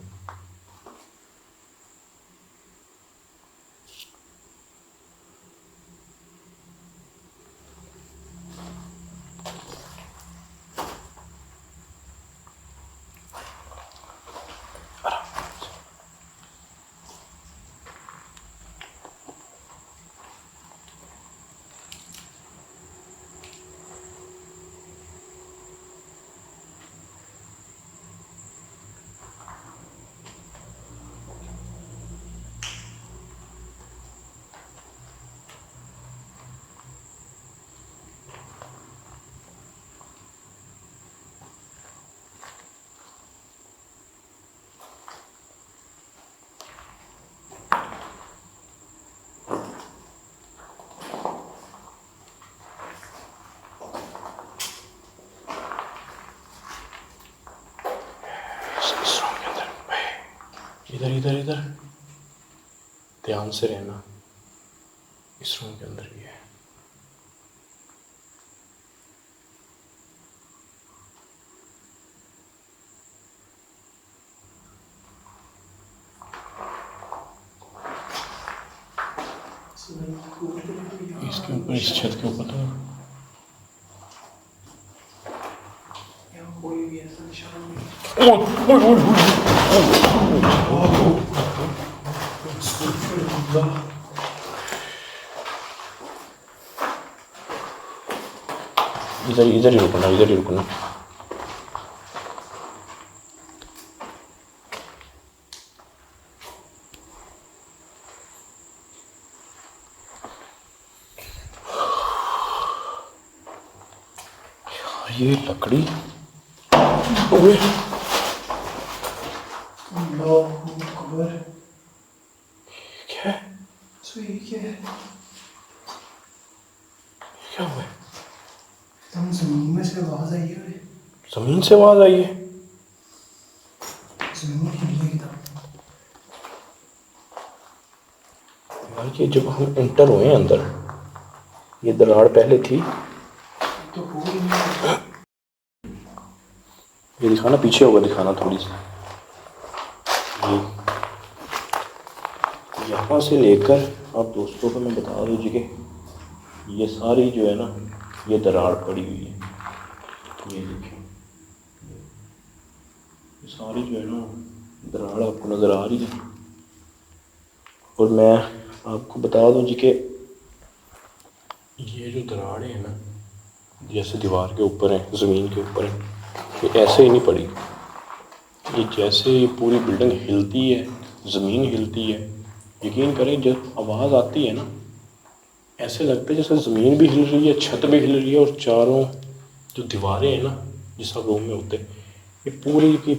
इधर इधर इधर, ध्यान से रहना। इस रूम के अंदर भी है। इसके ऊपर, इस छत के ऊपर तो कोई भी ऐसा निशान नहीं। इधर इधर ही रुकना, इधर ही रुकना। ये लकड़ी, ओए अकबर, क्या है? तो ये क्या है? क्या हुआ है? एकदम जमीन में से आवाज आई है। जमीन से आवाज आई है? जमीन हिल गई एकदम। यार ये जब हम एंटर हुए अंदर, ये दरार पहले थी तो हो ही नहीं। ये दिखाना, पीछे होगा दिखाना थोड़ी सी। ये यहाँ से लेकर आप दोस्तों को मैं बता दीजिए कि ये सारी जो है ना, ये दरार पड़ी हुई है। ये देखिए, ये सारी जो है ना दरार आपको नज़र आ रही है। और मैं आपको बता दूँ जी कि ये जो दरारें हैं ना, जैसे दीवार के ऊपर है, ज़मीन के ऊपर है, ये ऐसे ही नहीं पड़ी। ये जैसे ये पूरी बिल्डिंग हिलती है, ज़मीन हिलती है, यकीन करें जब आवाज़ आती है ना, ऐसे लगता है जैसे ज़मीन भी हिल रही है, छत भी हिल रही है, और चारों जो दीवारें हैं ना, जिस सब रूम में होते हैं, ये पूरी की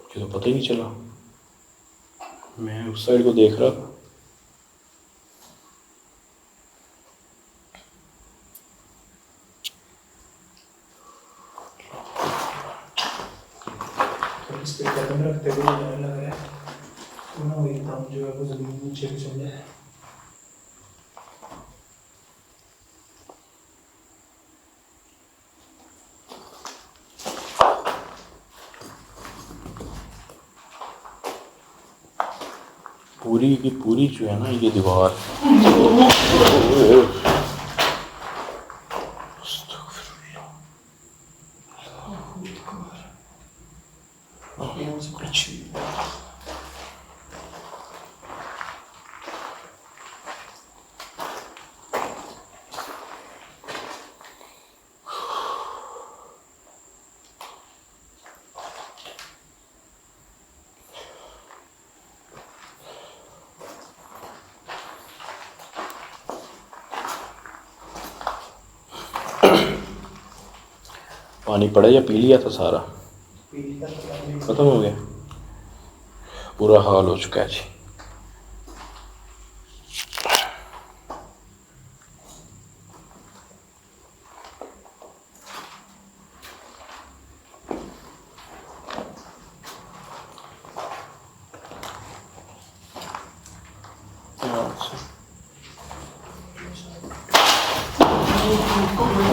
मुझे तो पता ही नहीं चला। मैं उस साइड को देख रहा था, इस पे कदम रखते हुए डर लग रहा है तो ना वही दम जो है वो जमीन नीचे भी चल जाए। पूरी की पूरी जो है ना ये दीवार, पानी पड़ा या पी लिया था सारा? खत्म हो गया, बुरा हाल हो चुका है जी।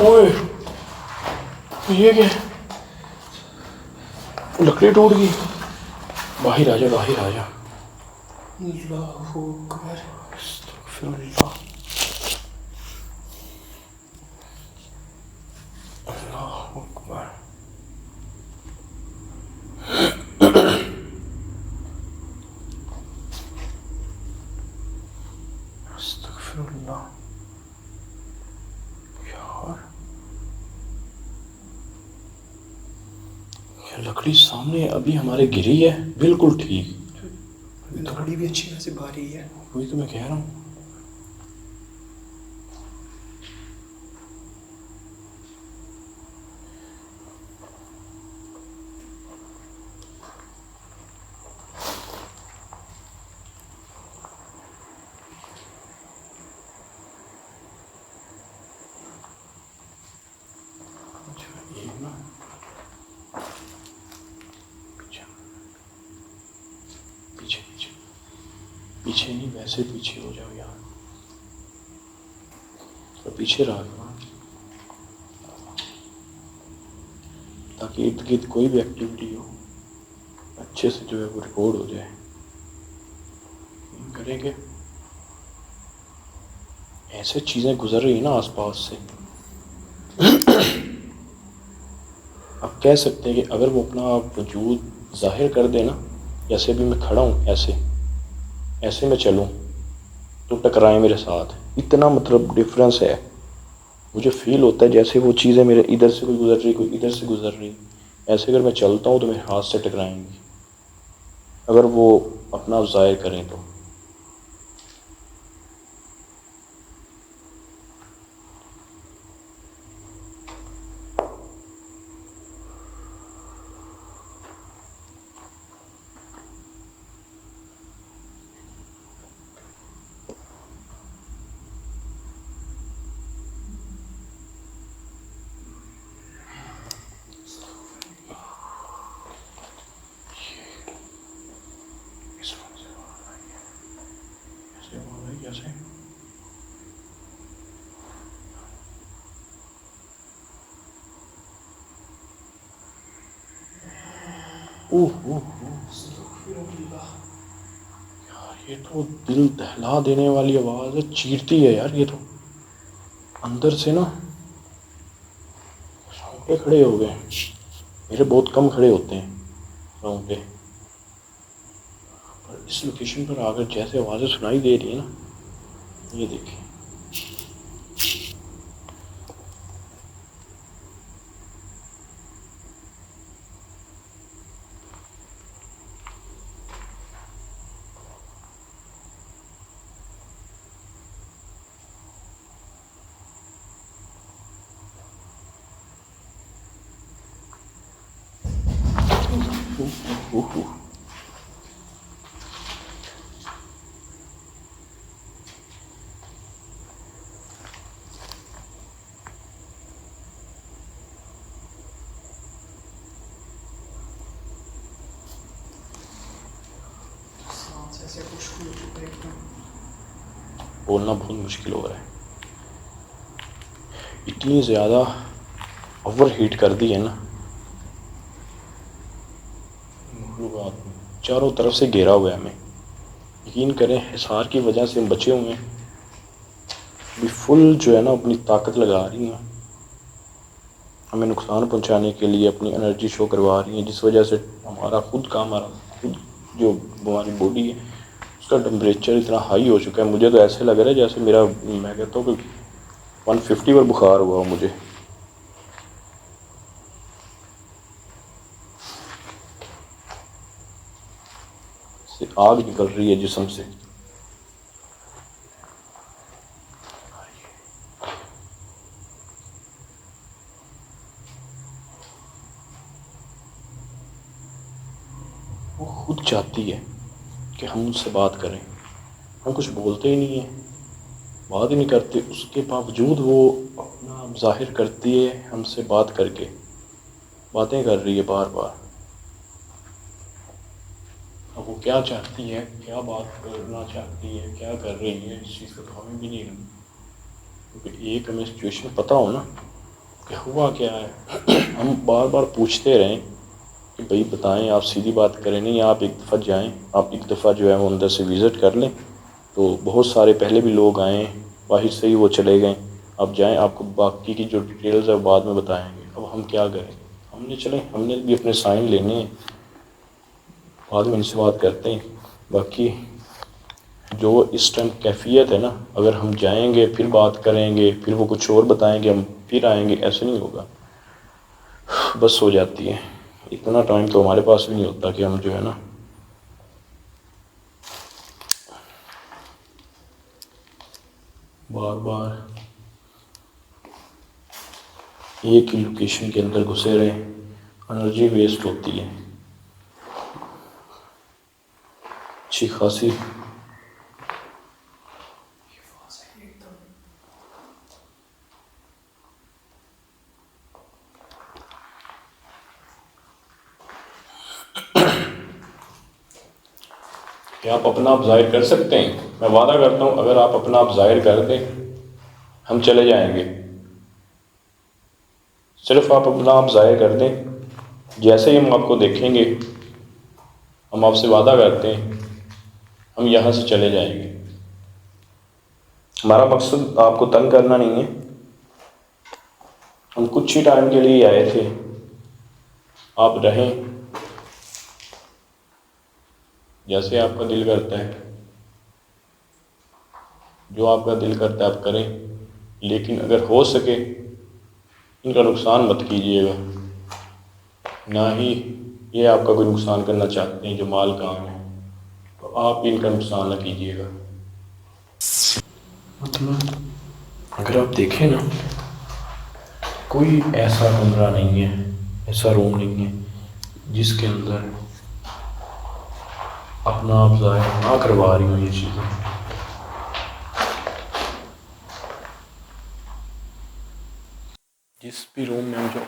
ओए ये क्या, लकड़ी टूट गई। बाहर आ जा, बाहर आ जा। अल्लाहू अकबर, अस्तगफिरुल्लाह, अल्लाहू अकबर। अस्तगफिरुल्लाह। यार ये लकड़ी सामने अभी हमारे गिरी है, बिल्कुल ठीक। लकड़ी भी अच्छी खासी भारी है। वही तो मैं कह रहा हूँ। पीछे नहीं, वैसे पीछे हो जाओ यार, तो पीछे रहा करो, ताकि इर्द गिर्द कोई भी एक्टिविटी हो अच्छे से जो है वो रिकॉर्ड हो जाए। करेंगे ऐसे चीज़ें गुजर रही है ना आसपास से, आप कह सकते हैं कि अगर वो अपना वजूद जाहिर कर दे ना, जैसे भी मैं खड़ा हूँ ऐसे ऐसे मैं चलूँ तो टकराएं मेरे साथ, इतना मतलब डिफरेंस है। मुझे फील होता है जैसे वो चीज़ें मेरे इधर से कोई गुजर रही, कोई इधर से गुजर रही, ऐसे अगर मैं चलता हूँ तो मेरे हाथ से टकराएंगी अगर वो अपना ज़ाहिर करें तो। यार ये तो दिल दहला देने वाली आवाज़ है, चीरती है यार ये तो अंदर से ना, रोंगटे खड़े हो गए। मेरे बहुत कम खड़े होते हैं रोंगटे, पर इस लोकेशन पर आकर जैसे आवाज़ें सुनाई दे रही है ना, ये देखिए। सांस ऐसे खुशबू हो चुका है एकदम। बोलना बहुत मुश्किल हो रहा है, इतनी ज़्यादा ओवर हीट कर दी है ना मखलूक़ात ने, चारों तरफ से घेरा हुआ है हमें। यकीन करें हिसार की वजह से हम बचे हुए हैं, भी फुल जो है ना अपनी ताकत लगा रही हैं, हमें नुकसान पहुंचाने के लिए अपनी एनर्जी शो करवा रही हैं, जिस वजह से हमारा खुद का, हमारा खुद जो हमारी बॉडी है उसका टेम्परेचर इतना हाई हो चुका है। मुझे तो ऐसे लग रहा है जैसे मेरा, मैं कहता हूँ कि 150 पर बुखार हुआ मुझे। आग निकल रही है जिस्म से। वो खुद चाहती है कि हम उससे बात करें, हम कुछ बोलते ही नहीं हैं, बात ही नहीं करते, उसके बावजूद वो अपना जाहिर करती है हमसे बात करके, बातें कर रही है बार बार। अब वो क्या चाहती है, क्या बात करना चाहती है, क्या कर रही है, इस चीज़ का तो हमें भी नहीं लगा, क्योंकि एक हमें सिचुएशन पता हो ना कि हुआ क्या है, हम बार बार पूछते रहें कि भाई बताएं, आप सीधी बात करें, नहीं आप एक दफ़ा जाएं, आप एक दफ़ा जो है वो अंदर से विज़िट कर लें। तो बहुत सारे पहले भी लोग आए, बाहर से ही वो चले गए, आप जाएं, आपको बाकी की जो डिटेल्स है वो बाद में बताएंगे। अब हम क्या करें, हमने चलें, हमने भी अपने साइन लेने हैं, बाद में इनसे बात करते हैं। बाकी जो इस टाइम कैफियत है ना, अगर हम जाएंगे फिर बात करेंगे, फिर वो कुछ और बताएंगे, हम फिर आएंगे, ऐसे नहीं होगा, बस हो जाती है। इतना टाइम तो हमारे पास भी नहीं होता कि हम जो है ना बार बार एक ही लोकेशन के अंदर घुसे रहे, एनर्जी वेस्ट होती है अच्छी खासी। कि आप अपना आप ज़ाहिर कर सकते हैं? मैं वादा करता हूँ अगर आप अपना आप ज़ाहिर कर दें हम चले जाएंगे। सिर्फ आप अपना आप ज़ाहिर कर दें, जैसे ही हम आपको देखेंगे हम आपसे वादा करते हैं हम यहाँ से चले जाएंगे। हमारा मकसद आपको तंग करना नहीं है, हम कुछ ही टाइम के लिए आए थे, आप रहें जैसे आपका दिल करता है, जो आपका दिल करता है आप करें, लेकिन अगर हो सके इनका नुकसान मत कीजिएगा। ना ही ये आपका कोई नुकसान करना चाहते हैं जो माल काम है, तो आप इनका नुकसान ना कीजिएगा। मतलब अगर आप देखें ना, कोई ऐसा कमरा नहीं है, ऐसा रूम नहीं है जिसके अंदर अपना आप ज़ाहिर ना करवा रही हो ये चीज़ें। जिस भी रूम में हम जो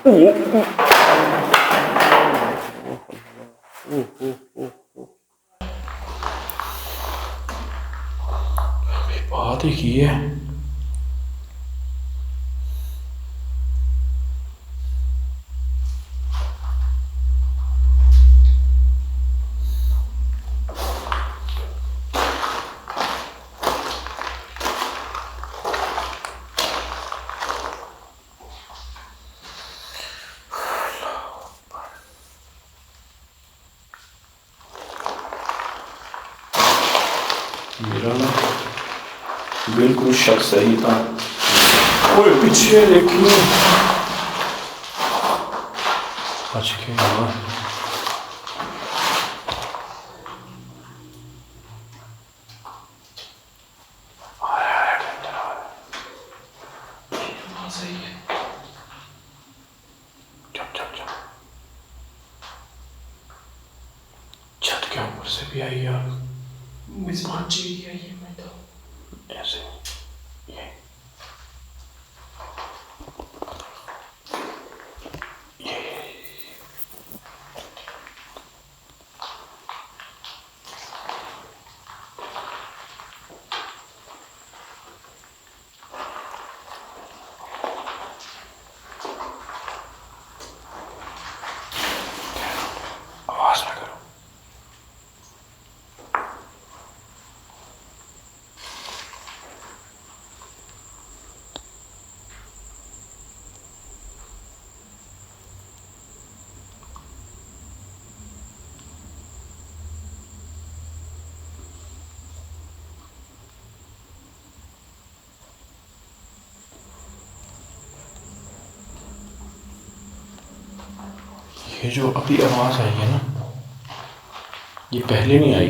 बात ही की है। मेरा ना बिल्कुल शक सही था। और पीछे देखिए बच के यार। सही है। छत के ऊपर से भी आई यार, मिसमान चीज है ये। मैं तो ऐसे ये आवाज ना करो। ये जो अभी आवाज़ आई है ना, ये पहले नहीं आई।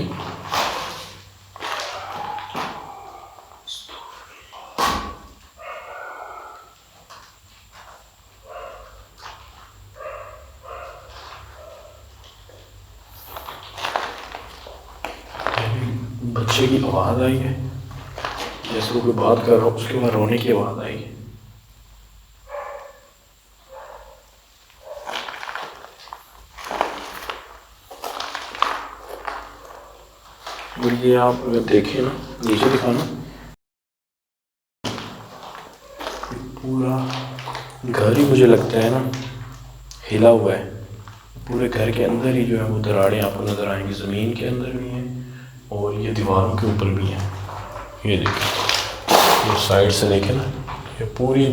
बच्चे की आवाज़ आई है, जैसे वो कोई बात कर रहा हो, उसके बाद रोने की आवाज़ आई है। और ये आप अगर देखें ना, नीचे दिखाना, पूरा घर ही मुझे लगता है ना हिला हुआ है। पूरे घर के अंदर ही जो है वो दरारें आपको नज़र आएंगी, ज़मीन के अंदर भी हैं और ये दीवारों के ऊपर भी हैं। ये देखें, ये साइड से देखें ना, ये पूरी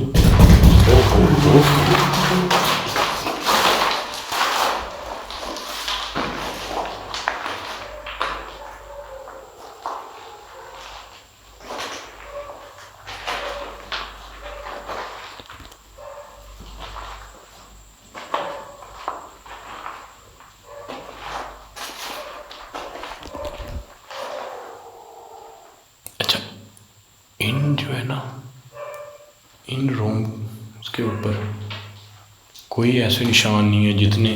अच्छा, इन जो है ना, इन रूम के ऊपर कोई ऐसे निशान नहीं है जितने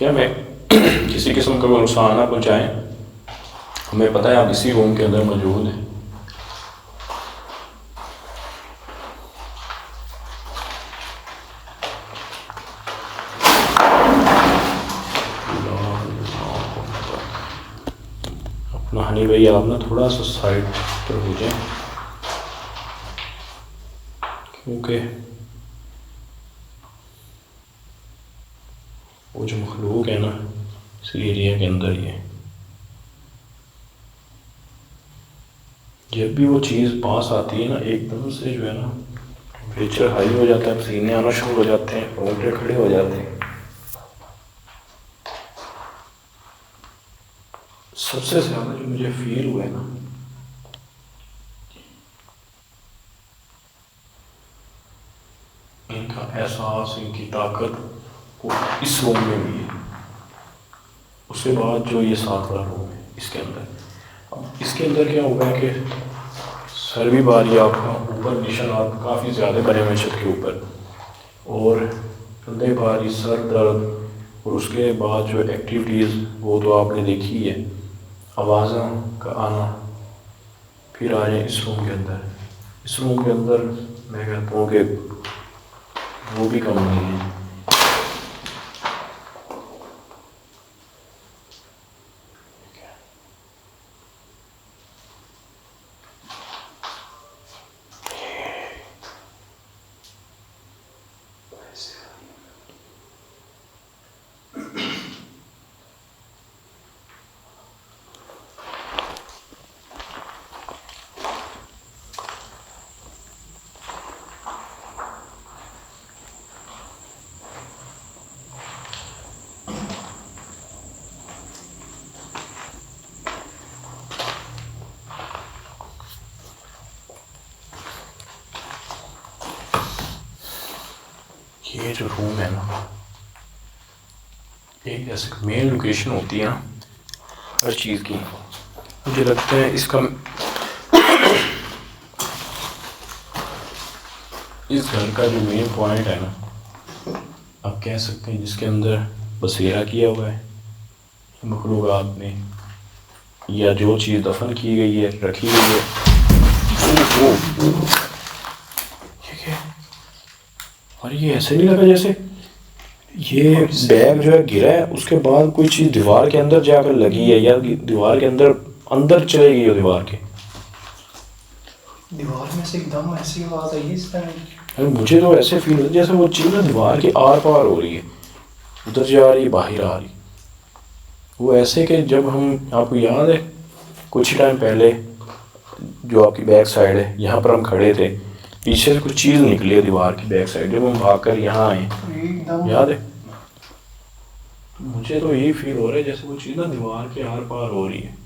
कि हमें किसी किस्म का नुकसान ना पहुँचाएँ। हमें पता है आप इसी रूम के अंदर मौजूद हैं। अपना हनी भाई आप ना थोड़ा सा साइड पर हो जाए, क्योंकि वो जो मखलूक है ना इस एरिया के अंदर ही है। जब भी वो चीज़ पास आती है ना एकदम से जो है ना टेम्परेचर हाई हो जाता है, पसीने आना शुरू हो जाते हैं, रोंगटे खड़े हो जाते हैं। सबसे ज़्यादा जो मुझे फील हुआ है ना, इनका एहसास, इनकी ताकत वो इस रूम में भी है। उसके बाद जो ये 7 वाला रूम है इसके अंदर, अब इसके अंदर क्या होगा कि सर भी बारी आपका ऊपर निशानात काफ़ी ज़्यादा बने हुए छत के ऊपर, और कंधे भारी, सर दर्द, और उसके बाद जो एक्टिविटीज़ वो तो आपने देखी है, आवाज़ों का आना। फिर आ जाए इस रूम के अंदर। इस रूम के अंदर मैं कहता हूँ कि वो भी कम नहीं है। ये जो रूम है ना, एक ऐसे मेन लोकेशन होती है ना हर चीज़ की। मुझे लगता है इसका इस घर का जो मेन पॉइंट है ना, आप कह सकते हैं जिसके अंदर बसेरा किया हुआ है मखलूक़ात ने, या जो चीज़ दफन की गई है, रखी गई है। ये क्या है? और ये ऐसे नहीं लगा जैसे ये बैग जो है गिरा है उसके बाद कोई चीज़ दीवार के अंदर जाकर लगी है, या दीवार के अंदर अंदर चली गई है दीवार के। दीवार में से एकदम ऐसी आवाज़ आई इस तरह। अरे मुझे तो ऐसे फील होता है जैसे वो चीज़ ना दीवार के आर पार हो रही है, उधर जा रही है, बाहर आ रही। वो ऐसे कि जब हम, आपको याद है कुछ ही टाइम पहले जो आपकी बैक साइड है यहाँ पर हम खड़े थे, पीछे से कुछ चीज़ निकली है दीवार की बैक साइड, जब हम भागकर यहाँ आए, एकदम याद है? तो मुझे तो यही फील हो रहा है जैसे वो चीज़ ना दीवार के आर पार हो रही है।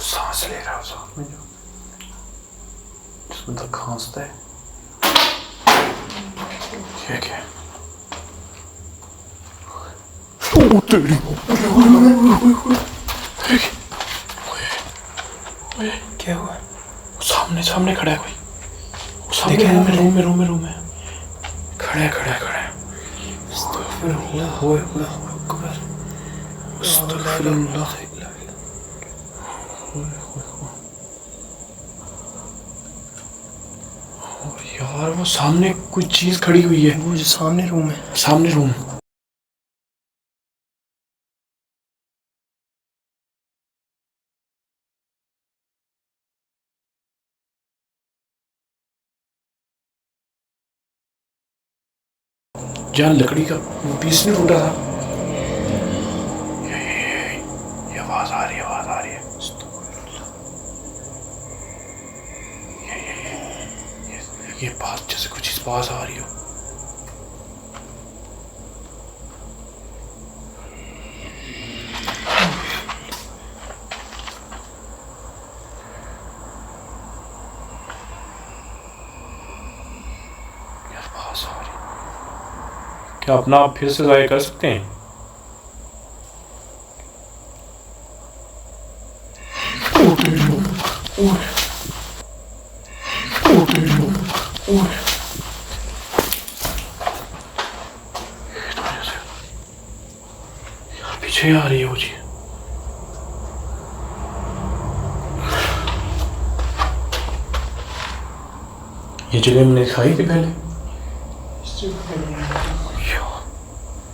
सांस ले रहा है साथ में जो इस बंदा खांसता है। क्या क्या तेरी क्या हुआ? सामने सामने खड़ा है कोई, सामने रूम में खड़ा है। यार वो सामने कोई चीज खड़ी हुई है, वो जो सामने रूम है, सामने रूम। जहाँ लकड़ी का पीस नहीं टूटा था। ये आवाज आ रही है। ये बात जैसे कुछ इस पास आ रही हो। यार पास आ रही। क्या अपना आप फिर से जाया कर सकते हैं? पीछे आ रही है वो जी। ये जगह मैंने दिखाई थी पहले।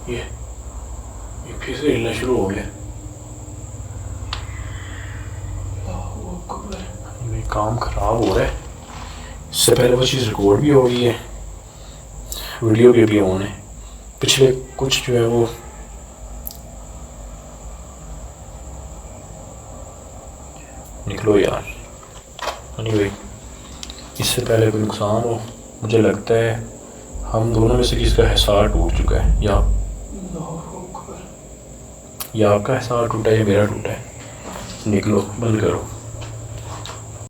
ये फिर से हिलना शुरू हो गया। ये काम खराब हो रहा है। इससे पहले वो चीज़ रिकॉर्ड भी हो गई है, वीडियो भी अभी ऑन है। पिछले कुछ जो है वो निकलो यार। एनीवे, इससे पहले कोई नुकसान हो, मुझे लगता है हम दोनों में से किसी का हिसार टूट चुका है, या आपका हिसार टूटा है या मेरा टूटा है। निकलो, बंद करो।